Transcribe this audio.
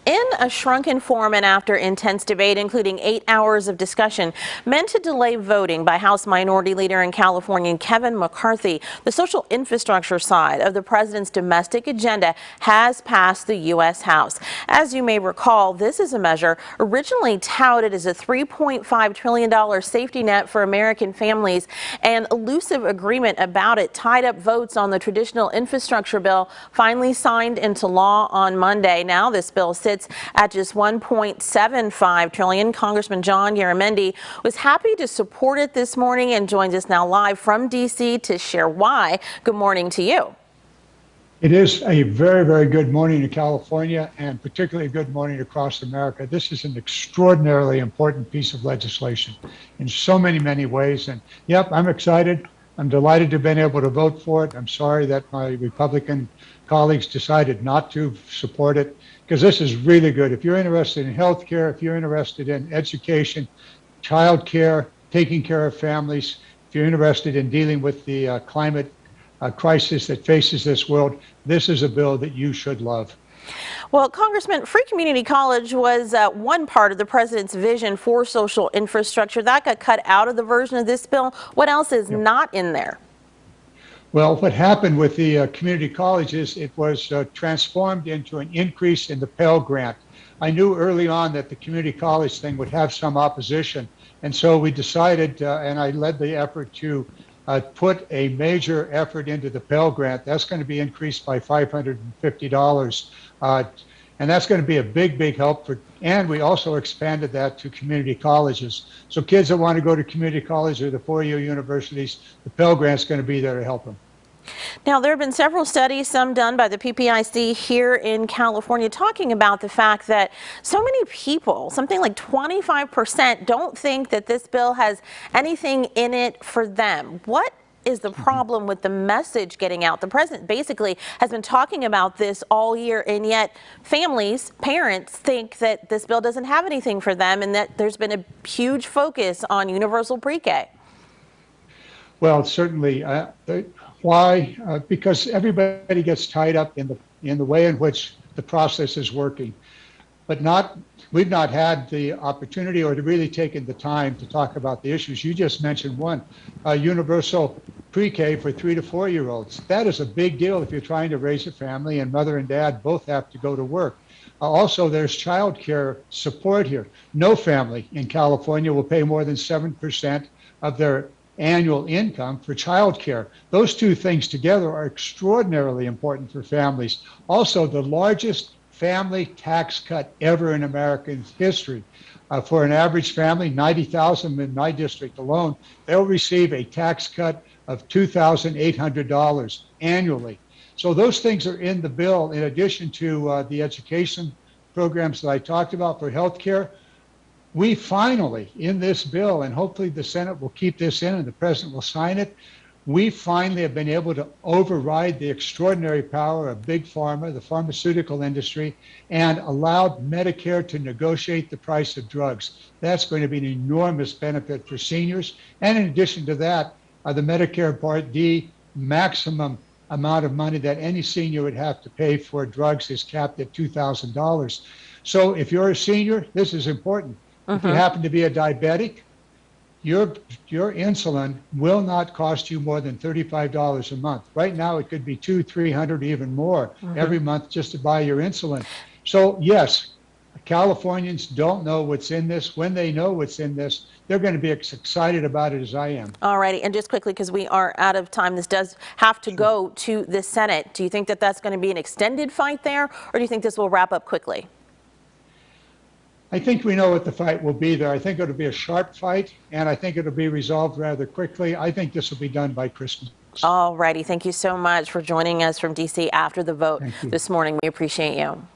In a shrunken form and after intense debate, including 8 hours of discussion, meant to delay voting by House Minority Leader in California Kevin McCarthy, the social infrastructure side of the president's domestic agenda has passed the U.S. House. As you may recall, this is a measure originally touted as a $3.5 trillion safety net for American families. An elusive agreement about it tied up votes on the traditional infrastructure bill, finally signed into law on Monday. Now this bill sits at just $1.75 trillion. Congressman John Garamendi was happy to support it this morning and joins us now live from D.C. to share why. Good morning to you. It is a very, very good morning to California, and particularly a good morning across America. This is an extraordinarily important piece of legislation in so many, many ways. And yep, I'm excited. I'm delighted to have been able to vote for it. I'm sorry that my Republican colleagues decided not to support it, because this is really good. If you're interested in health care, if you're interested in education, child care, taking care of families, if you're interested in dealing with the climate crisis that faces this world, this is a bill that you should love. Well, Congressman, Free Community College was one part of the president's vision for social infrastructure. That got cut out of the version of this bill. What else is not in there? Well, what happened with the community colleges, it was transformed into an increase in the Pell Grant. I knew early on that the community college thing would have some opposition, and so we decided, and I led the effort to put a major effort into the Pell Grant. That's going to be increased by $550, and that's going to be a big, big help for. And we also expanded that to community colleges. So kids that want to go to community college or the four-year universities, the Pell Grant's going to be there to help them. Now, there have been several studies, some done by the PPIC here in California, talking about the fact that so many people, something like 25%, don't think that this bill has anything in it for them. What is the problem with the message getting out? The president basically has been talking about this all year, and yet families, parents think that this bill doesn't have anything for them, and that there's been a huge focus on universal pre-K. Well, certainly. Why? Because everybody gets tied up in the way in which the process is working, but we've not had the opportunity or to really taken the time to talk about the issues. You just mentioned one, universal pre-K for 3 to 4 year olds. That is a big deal if you're trying to raise a family and mother and dad both have to go to work. Also, there's child care support here. No family in California will pay more than 7% of their annual income for child care. Those two things together are extraordinarily important for families. Also, the largest family tax cut ever in American history. For an average family, 90,000 in my district alone, they'll receive a tax cut of $2,800 annually. So those things are in the bill, in addition to the education programs that I talked about for health care. We finally, in this bill, and hopefully the Senate will keep this in and the president will sign it, we finally have been able to override the extraordinary power of Big Pharma, the pharmaceutical industry, and allowed Medicare to negotiate the price of drugs. That's going to be an enormous benefit for seniors. And in addition to that, the Medicare Part D maximum amount of money that any senior would have to pay for drugs is capped at $2,000. So if you're a senior, this is important. If you happen to be a diabetic, your insulin will not cost you more than $35 a month. Right now, it could be $200, $300, even more every month just to buy your insulin. So yes, Californians don't know what's in this. When they know what's in this, they're going to be as excited about it as I am. All righty, and just quickly, because we are out of time, this does have to go to the Senate. Do you think that that's going to be an extended fight there, or do you think this will wrap up quickly? I think we know what the fight will be there. I think it'll be a sharp fight, and I think it'll be resolved rather quickly. I think this will be done by Christmas. All righty. Thank you so much for joining us from D.C. after the vote this morning. We appreciate you.